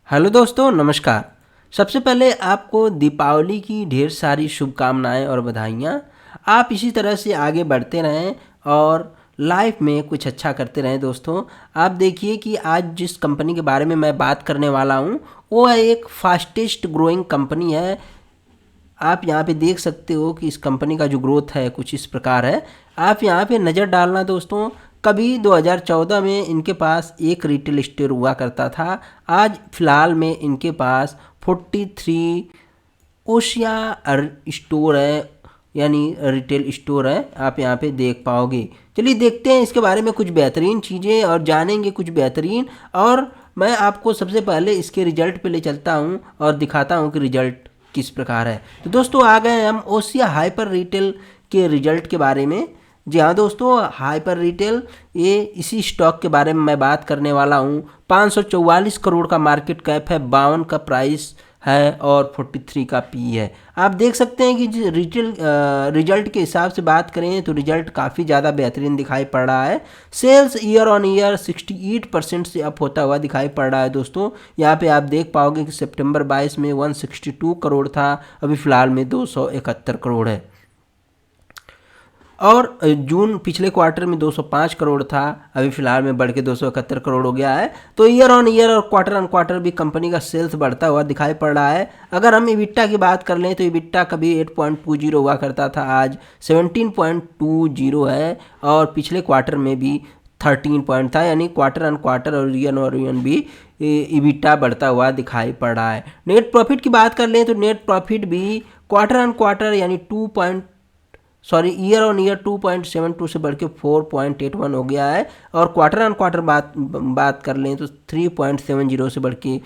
Hello दोस्तों, नमस्कार। सबसे पहले आपको दीपावली की ढेर सारी शुभकामनाएं और बधाइयाँ। आप इसी तरह से आगे बढ़ते रहें और लाइफ में कुछ अच्छा करते रहें दोस्तों। आप देखिए कि आज जिस कंपनी के बारे में मैं बात करने वाला हूँ वो है एक फास्टेस्ट ग्रोइंग कंपनी है। आप यहाँ पे देख सकते हो कि इस कंपनी का जो ग्रोथ है कुछ इस प्रकार है। आप यहाँ पे नज़र डालना दोस्तों। कभी 2014 में इनके पास एक रिटेल स्टोर हुआ करता था। आज फिलहाल में इनके पास 43 ओशिया स्टोर है, यानी रिटेल स्टोर है। आप यहाँ पे देख पाओगे। चलिए देखते हैं इसके बारे में कुछ बेहतरीन चीज़ें और जानेंगे कुछ बेहतरीन। और मैं आपको सबसे पहले इसके रिजल्ट पे ले चलता हूँ और दिखाता हूँ कि रिजल्ट किस प्रकार है। तो दोस्तों आ गए हम ओसिया हाइपर रिटेल के रिजल्ट के बारे में। जी हाँ दोस्तों, हाइपर रिटेल ये इसी स्टॉक के बारे में मैं बात करने वाला हूँ। 544 करोड़ का मार्केट कैप है, 52 का प्राइस है और 43 का पी है। आप देख सकते हैं कि रिटेल रिजल्ट के हिसाब से बात करें तो रिजल्ट काफ़ी ज़्यादा बेहतरीन दिखाई पड़ रहा है। सेल्स ईयर ऑन ईयर 68% से अप होता हुआ दिखाई पड़ रहा है दोस्तों। यहाँ पे आप देख पाओगे कि सितंबर 22 में 162 करोड़ था, अभी फ़िलहाल में 271 करोड़ है। और जून पिछले क्वार्टर में 205 करोड़ था, अभी फिलहाल में बढ़ के 271 करोड़ हो गया है। तो ईयर ऑन ईयर और क्वार्टर ऑन क्वार्टर भी कंपनी का सेल्स बढ़ता हुआ दिखाई पड़ रहा है। अगर हम इबिट्टा की बात कर लें तो इबिट्टा कभी 8.20 हुआ करता था, आज 17.20 है। और पिछले क्वार्टर में भी 13 पॉइंट था, यानी क्वार्टर ऑन क्वार्टर और ईयर भी इबिट्टा बढ़ता हुआ दिखाई पड़ रहा है। नेट प्रॉफिट की बात कर लें तो नेट प्रॉफिट भी क्वार्टर ऑन क्वार्टर यानी ईयर ऑन ईयर 2.72 से बढ़ के 4.81 हो गया है। और क्वार्टर ऑन क्वार्टर बात कर लें तो 3.70 से बढ़ के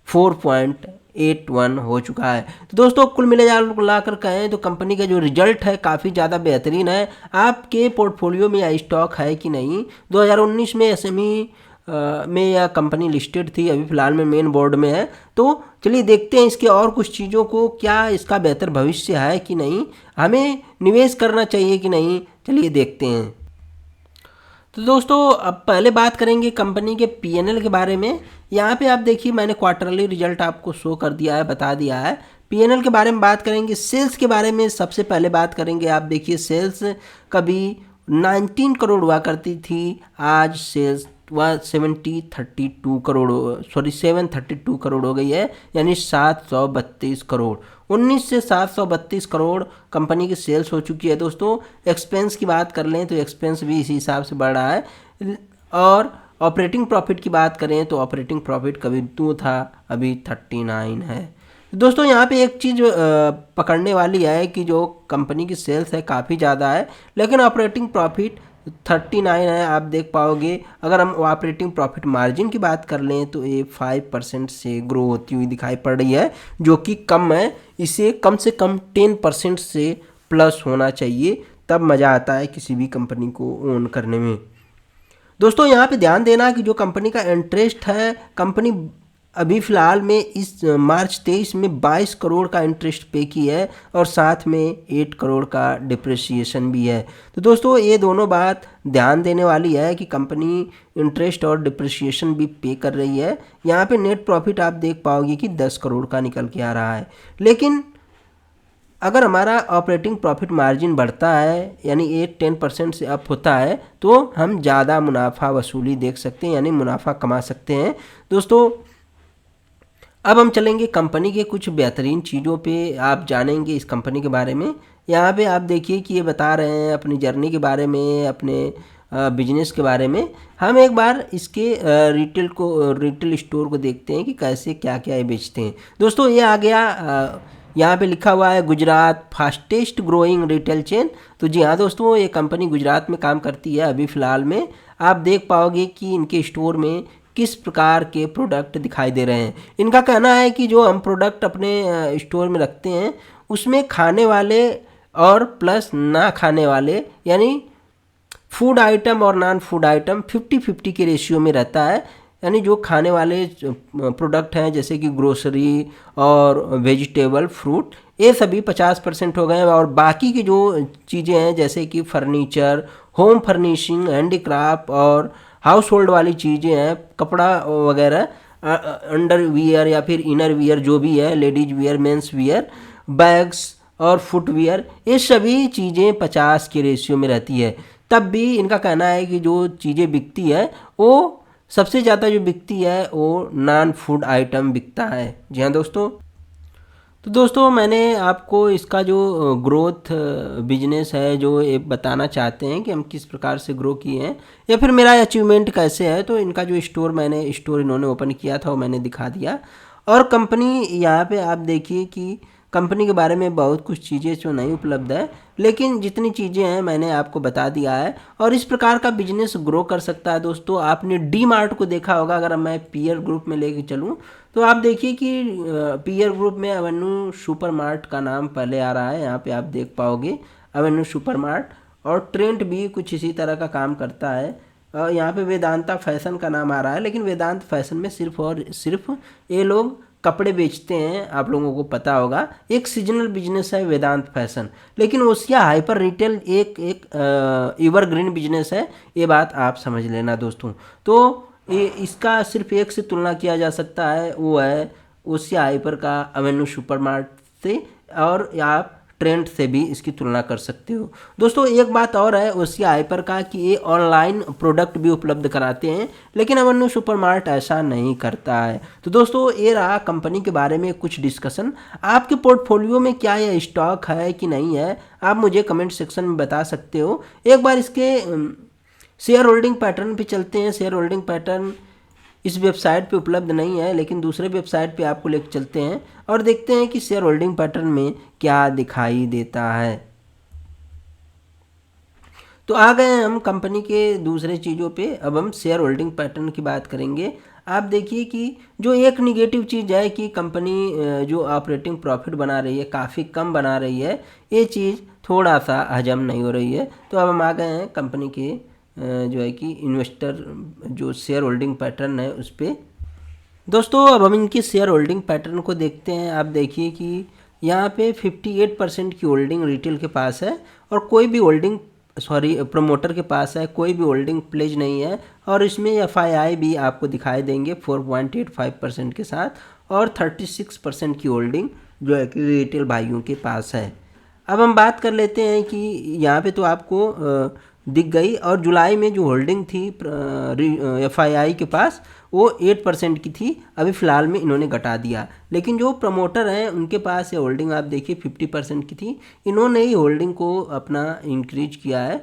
4.81 हो चुका है। तो दोस्तों कुल मिला कर कहें तो कंपनी का जो रिजल्ट है काफ़ी ज़्यादा बेहतरीन है। आपके पोर्टफोलियो में यह स्टॉक है कि नहीं? 2019 में एसएमई में यह कंपनी लिस्टेड थी, अभी फ़िलहाल में मेन बोर्ड में है। तो चलिए देखते हैं इसके और कुछ चीज़ों को, क्या इसका बेहतर भविष्य है कि नहीं, हमें निवेश करना चाहिए कि नहीं, चलिए देखते हैं। तो दोस्तों अब पहले बात करेंगे कंपनी के पीएनएल के बारे में। यहाँ पे आप देखिए मैंने क्वार्टरली रिजल्ट आपको शो कर दिया है, बता दिया है। पीएनएल के बारे में बात करेंगे, सेल्स के बारे में सबसे पहले बात करेंगे। आप देखिए सेल्स कभी 19 करोड़ हुआ करती थी, आज सेल्स 732 करोड़ हो गई है, यानी 732 करोड़। 19 से 732 करोड़ कंपनी की सेल्स हो चुकी है दोस्तों। एक्सपेंस की बात कर लें तो एक्सपेंस भी इसी हिसाब से बढ़ रहा है। और ऑपरेटिंग प्रॉफिट की बात करें तो ऑपरेटिंग प्रॉफिट कभी 2 था, अभी 39 है। दोस्तों यहाँ पे एक चीज़ पकड़ने वाली है कि जो कंपनी की सेल्स है काफ़ी ज़्यादा है, लेकिन ऑपरेटिंग प्रॉफिट 39 है, आप देख पाओगे। अगर हम ऑपरेटिंग प्रॉफिट मार्जिन की बात कर लें तो ये 5% से ग्रो होती हुई दिखाई पड़ रही है, जो कि कम है। इसे कम से कम 10% से प्लस होना चाहिए, तब मज़ा आता है किसी भी कंपनी को ओन करने में। दोस्तों यहाँ पे ध्यान देना कि जो कंपनी का इंटरेस्ट है, कंपनी अभी फ़िलहाल में इस मार्च 23 में 22 करोड़ का इंटरेस्ट पे की है और साथ में 8 करोड़ का डिप्रिसिएशन भी है। तो दोस्तों ये दोनों बात ध्यान देने वाली है कि कंपनी इंटरेस्ट और डिप्रिसिएशन भी पे कर रही है। यहाँ पे नेट प्रॉफिट आप देख पाओगे कि 10 करोड़ का निकल के आ रहा है। लेकिन अगर हमारा ऑपरेटिंग प्रॉफिट मार्जिन बढ़ता है, यानी 8-10% से अप होता है, तो हम ज़्यादा मुनाफा वसूली देख सकते हैं, यानी मुनाफा कमा सकते हैं दोस्तों। अब हम चलेंगे कंपनी के कुछ बेहतरीन चीज़ों पे, आप जानेंगे इस कंपनी के बारे में। यहाँ पे आप देखिए कि ये बता रहे हैं अपनी जर्नी के बारे में, अपने बिजनेस के बारे में। हम एक बार इसके रिटेल स्टोर को देखते हैं कि कैसे क्या क्या ये बेचते हैं। दोस्तों ये आ गया, यहाँ पे लिखा हुआ है Gujarat fastest growing retail chain. तो जी हाँ दोस्तों, ये कंपनी गुजरात में काम करती है। अभी फ़िलहाल में आप देख पाओगे कि इनके स्टोर में किस प्रकार के प्रोडक्ट दिखाई दे रहे हैं। इनका कहना है कि जो हम प्रोडक्ट अपने स्टोर में रखते हैं उसमें खाने वाले और प्लस ना खाने वाले, यानी फूड आइटम और नॉन फूड आइटम 50-50 के रेशियो में रहता है। यानी जो खाने वाले प्रोडक्ट हैं जैसे कि ग्रोसरी और वेजिटेबल फ्रूट, ये सभी 50% हो गए हैं। और बाकी की जो चीज़ें हैं जैसे कि फर्नीचर, होम फर्निशिंग, हैंडीक्राफ्ट और हाउस होल्ड वाली चीज़ें हैं, कपड़ा वगैरह, अंडर वियर या फिर इनर वियर जो भी है, ladies wear, men's wear, bags और फुटवियर, ये सभी चीज़ें 50 के रेशियो में रहती है। तब भी इनका कहना है कि जो चीज़ें बिकती है वो सबसे ज़्यादा जो बिकती है वो नॉन फूड आइटम बिकता है। जी हाँ दोस्तों। तो दोस्तों मैंने आपको इसका जो ग्रोथ बिजनेस है जो ये बताना चाहते हैं कि हम किस प्रकार से ग्रो किए हैं या फिर मेरा अचीवमेंट कैसे है, तो इनका जो स्टोर इन्होंने ओपन किया था वो मैंने दिखा दिया। और कंपनी यहाँ पे आप देखिए कि कंपनी के बारे में बहुत कुछ चीज़ें जो नहीं उपलब्ध है, लेकिन जितनी चीज़ें हैं मैंने आपको बता दिया है। और इस प्रकार का बिजनेस ग्रो कर सकता है दोस्तों। आपने डी मार्ट को देखा होगा, अगर मैं पीयर ग्रुप में लेके चलूँ तो आप देखिए कि पीयर ग्रुप में एवेन्यू सुपर मार्ट का नाम पहले आ रहा है, यहाँ पे आप देख पाओगे एवेन्यू सुपर मार्ट। और ट्रेंट भी कुछ इसी तरह का काम करता है। यहाँ पे वेदांता फैशन का नाम आ रहा है, लेकिन वेदांत फैशन में सिर्फ और सिर्फ ये लोग कपड़े बेचते हैं, आप लोगों को पता होगा। एक सीजनल बिजनेस है वेदांत फैशन, लेकिन ओसिया हाइपर रिटेल एक एक एवरग्रीन बिजनेस है, ये बात आप समझ लेना दोस्तों। तो ये इसका सिर्फ एक से तुलना किया जा सकता है, वो है ओसिया हाइपर का एवेन्यू सुपरमार्ट से, और आप ट्रेंड से भी इसकी तुलना कर सकते हो दोस्तों। एक बात और है ओसिया हाइपर का कि ये ऑनलाइन प्रोडक्ट भी उपलब्ध कराते हैं, लेकिन एवेन्यू सुपरमार्ट ऐसा नहीं करता है। तो दोस्तों ये रहा कंपनी के बारे में कुछ डिस्कशन। आपके पोर्टफोलियो में क्या यह स्टॉक है कि नहीं है, आप मुझे कमेंट सेक्शन में बता सकते हो। एक बार इसके शेयर होल्डिंग पैटर्न पे चलते हैं। शेयर होल्डिंग पैटर्न इस वेबसाइट पे उपलब्ध नहीं है, लेकिन दूसरे वेबसाइट पे आपको लेकर चलते हैं और देखते हैं कि शेयर होल्डिंग पैटर्न में क्या दिखाई देता है। तो आ गए हैं हम कंपनी के दूसरे चीज़ों पे। अब हम शेयर होल्डिंग पैटर्न की बात करेंगे। आप देखिए कि जो एक निगेटिव चीज़ है कि कंपनी जो ऑपरेटिंग प्रॉफिट बना रही है काफ़ी कम बना रही है, ये चीज़ थोड़ा सा हजम नहीं हो रही है। तो अब हम आ गए हैं कंपनी के जो है कि इन्वेस्टर जो शेयर होल्डिंग पैटर्न है उस पर। दोस्तों अब हम इनकी शेयर होल्डिंग पैटर्न को देखते हैं। आप देखिए कि यहाँ पे 58% की होल्डिंग रिटेल के पास है और कोई भी होल्डिंग प्रमोटर के पास है, कोई भी होल्डिंग प्लेज नहीं है। और इसमें एफआईआई भी आपको दिखाई देंगे 4.85% के साथ, और 36% की होल्डिंग जो है कि रिटेल भाइयों के पास है। अब हम बात कर लेते हैं कि यहाँ पे तो आपको दिख गई, और जुलाई में जो होल्डिंग थी एफआईआई के पास वो 8% की थी, अभी फ़िलहाल में इन्होंने घटा दिया। लेकिन जो प्रमोटर हैं उनके पास ये होल्डिंग आप देखिए 50% की थी, इन्होंने ही होल्डिंग को अपना इंक्रीज किया है,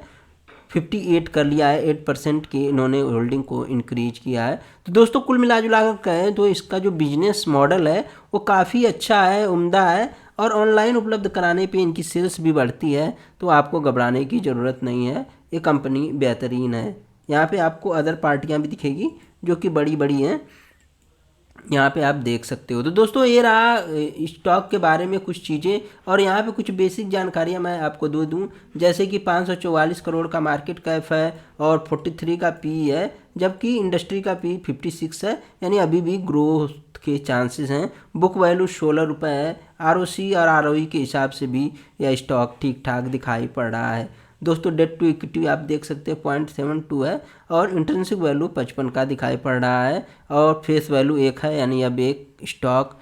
58 कर लिया है, 8% की इन्होंने होल्डिंग को इंक्रीज किया है। तो दोस्तों कुल मिला जुला कर कहें तो इसका जो बिजनेस मॉडल है वो काफ़ी अच्छा है, उम्दा है, और ऑनलाइन उपलब्ध कराने पे इनकी सेल्स भी बढ़ती है। तो आपको घबराने की ज़रूरत नहीं है, ये कंपनी बेहतरीन है। यहाँ पे आपको अदर पार्टियाँ भी दिखेगी जो कि बड़ी बड़ी हैं, यहाँ पे आप देख सकते हो। तो दोस्तों ये रहा स्टॉक के बारे में कुछ चीज़ें, और यहाँ पे कुछ बेसिक जानकारियाँ मैं आपको दे दूँ, जैसे कि 544 करोड़ का मार्केट कैप है और 43 का पी है, जबकि इंडस्ट्री का पी 56 है, यानी अभी भी ग्रोथ के चांसेस हैं। बुक वैल्यू 16 रुपये है। आरओसी और आरओई के हिसाब से भी यह स्टॉक ठीक ठाक दिखाई पड़ रहा है। दोस्तों डेट टू इक्विटी आप देख सकते हैं 0.72 है, और इंट्रिंसिक वैल्यू 55 का दिखाई पड़ रहा है, और फेस वैल्यू 1 है, यानी अब एक स्टॉक